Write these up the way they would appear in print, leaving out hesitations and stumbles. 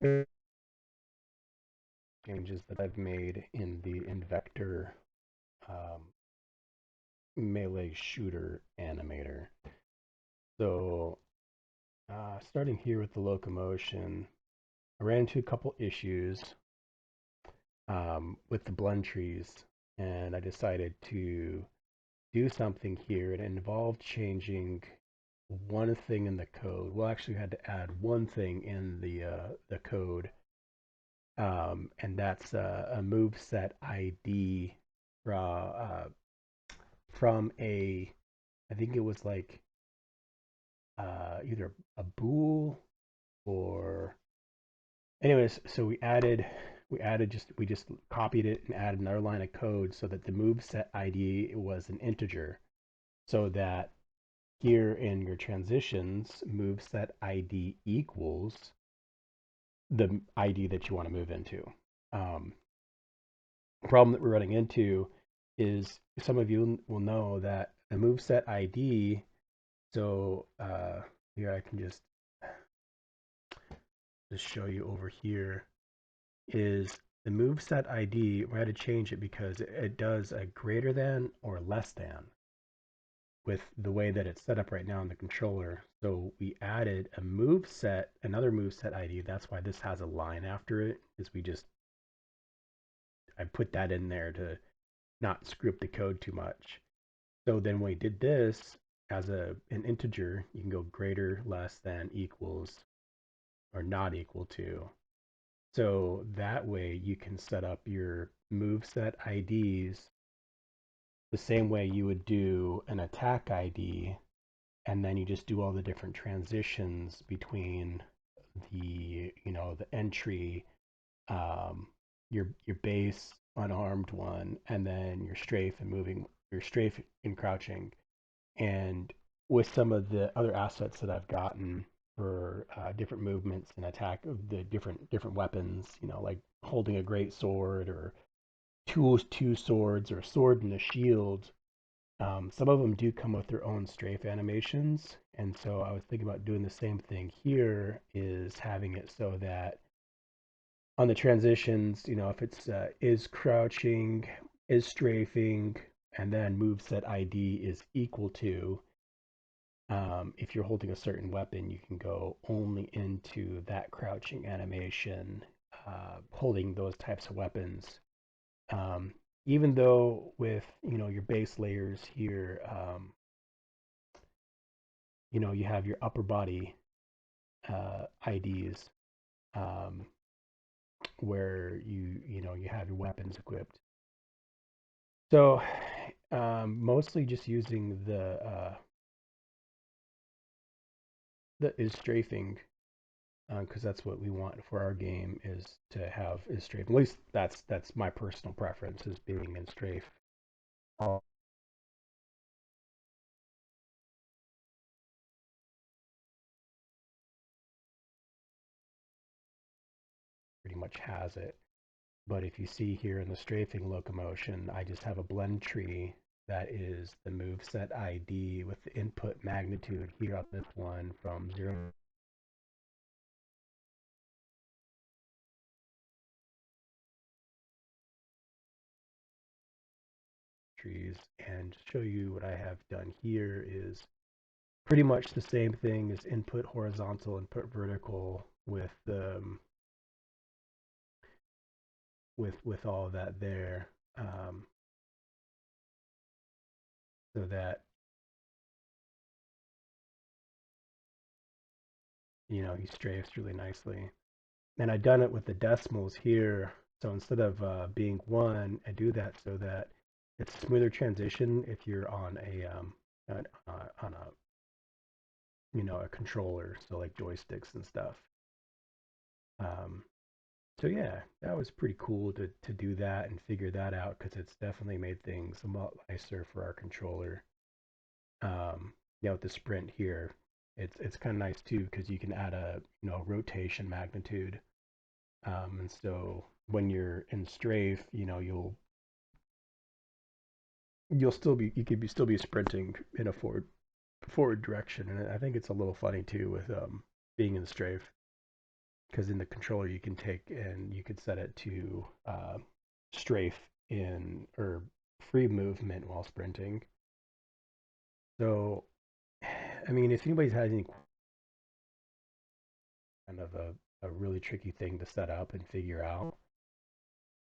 changes that I've made in the Invector um, melee shooter animator. So, starting here with the locomotion, I ran into a couple issues with the blend trees, and I decided to do something here. It involved changing one thing in the code. Well, actually, we had to add one thing in the code, and that's a move set ID from a, I think it was like either a bool or, anyways. So we just copied it and added another line of code so that the move set ID was an integer, so that here in your transitions, move set ID equals the ID that you want to move into. Um, problem that we're running into is some of you will know that a moveset ID. So here I can just show you over here is the moveset ID. We had to change it because it does a greater than or less than with the way that it's set up right now in the controller. So we added a another moveset ID. That's why this has a line after it. Is I put that in there to not screw up the code too much. So then when we did this as an integer, you can go greater, less than, equals, or not equal to. So that way you can set up your move set IDs the same way you would do an attack ID, and then you just do all the different transitions between the entry, um, your base unarmed one, and then your strafe and moving, your strafe and crouching. And with some of the other assets that I've gotten for different movements and attack of the different weapons, like holding a great sword or two swords or a sword and a shield. Some of them do come with their own strafe animations, and so I was thinking about doing the same thing here, is having it so that on the transitions, if it's is crouching, is strafing, and then moveset ID is equal to, if you're holding a certain weapon, you can go only into that crouching animation, holding those types of weapons. Um, Even though with your base layers here, you have your upper body IDs, um, where you have your weapons equipped. So mostly just using the is strafing, because that's what we want for our game, is to have is strafe. At least that's my personal preference, is being in strafe. Pretty much has it. But if you see here in the strafing locomotion, I just have a blend tree that is the moveset ID with the input magnitude here on this one from 0 trees. And show you what I have done here is pretty much the same thing as input horizontal, input vertical, with all of that there, so that he strafes really nicely. And I've done it with the decimals here. So instead of being 1, I do that so that it's a smoother transition if you're on a a controller, so like joysticks and stuff. Um, so yeah, that was pretty cool to do that and figure that out, because it's definitely made things a lot nicer for our controller. With the sprint here, it's kind of nice too, because you can add a rotation magnitude. And so when you're in strafe, you'll still be you could be still be sprinting in a forward direction. And I think it's a little funny too with being in strafe, because in the controller you can take and you could set it to strafe in or free movement while sprinting. So, I mean, if anybody's had any kind of a really tricky thing to set up and figure out,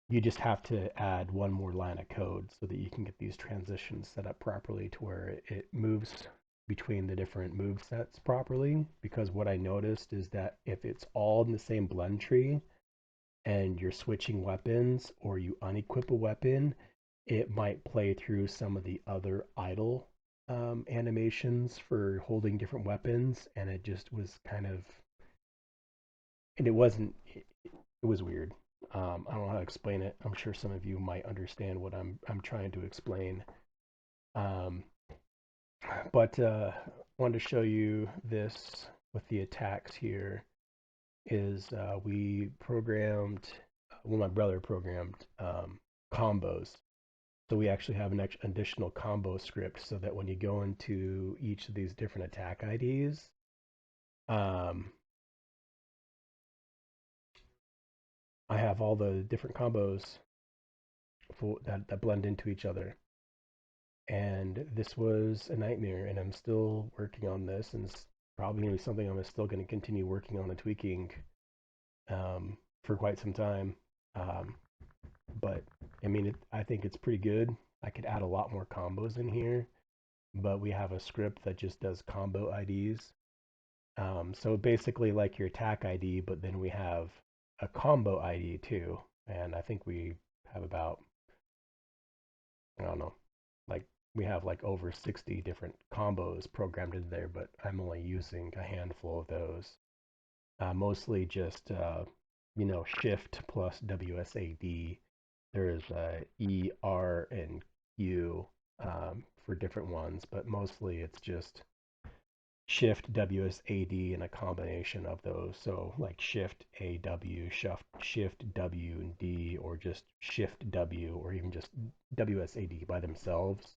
you just have to add one more line of code so that you can get these transitions set up properly to where it moves between the different move sets properly. Because what I noticed is that if it's all in the same blend tree and you're switching weapons or you unequip a weapon, it might play through some of the other idle animations for holding different weapons, and it just was kind of, and it wasn't, it was weird. I don't know how to explain it. I'm sure some of you might understand what I'm trying to explain. Um, but wanted to show you this with the attacks here. Is we programmed, well, my brother programmed combos. So we actually have an additional combo script so that when you go into each of these different attack IDs, um, I have all the different combos that blend into each other. And this was a nightmare, and I'm still working on this, and it's probably going to be something I'm still going to continue working on and tweaking for quite some time. Um, but I mean, I think it's pretty good. I could add a lot more combos in here, but we have a script that just does combo IDs. So basically, like your attack ID, but then we have a combo ID too. And I think we have about, I don't know, like we have like over 60 different combos programmed in there, but I'm only using a handful of those. Mostly just, shift plus WSAD. There's E, R, and Q for different ones, but mostly it's just shift WSAD and a combination of those. So like shift AW, shift W and D, or just shift W, or even just WSAD by themselves.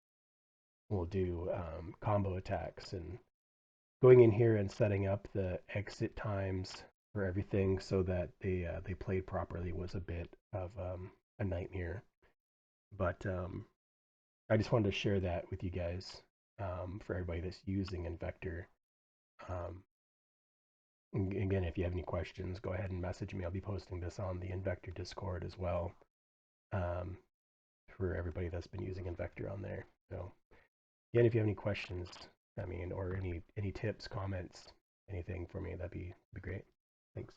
We'll do combo attacks, and going in here and setting up the exit times for everything so that they played properly was a bit of a nightmare. But I just wanted to share that with you guys, for everybody that's using Invector. Um, Again, if you have any questions, go ahead and message me. I'll be posting this on the Invector Discord as well, um, for everybody that's been using Invector on there. So again, if you have any questions, I mean, or any tips, comments, anything for me, that'd be great. Thanks.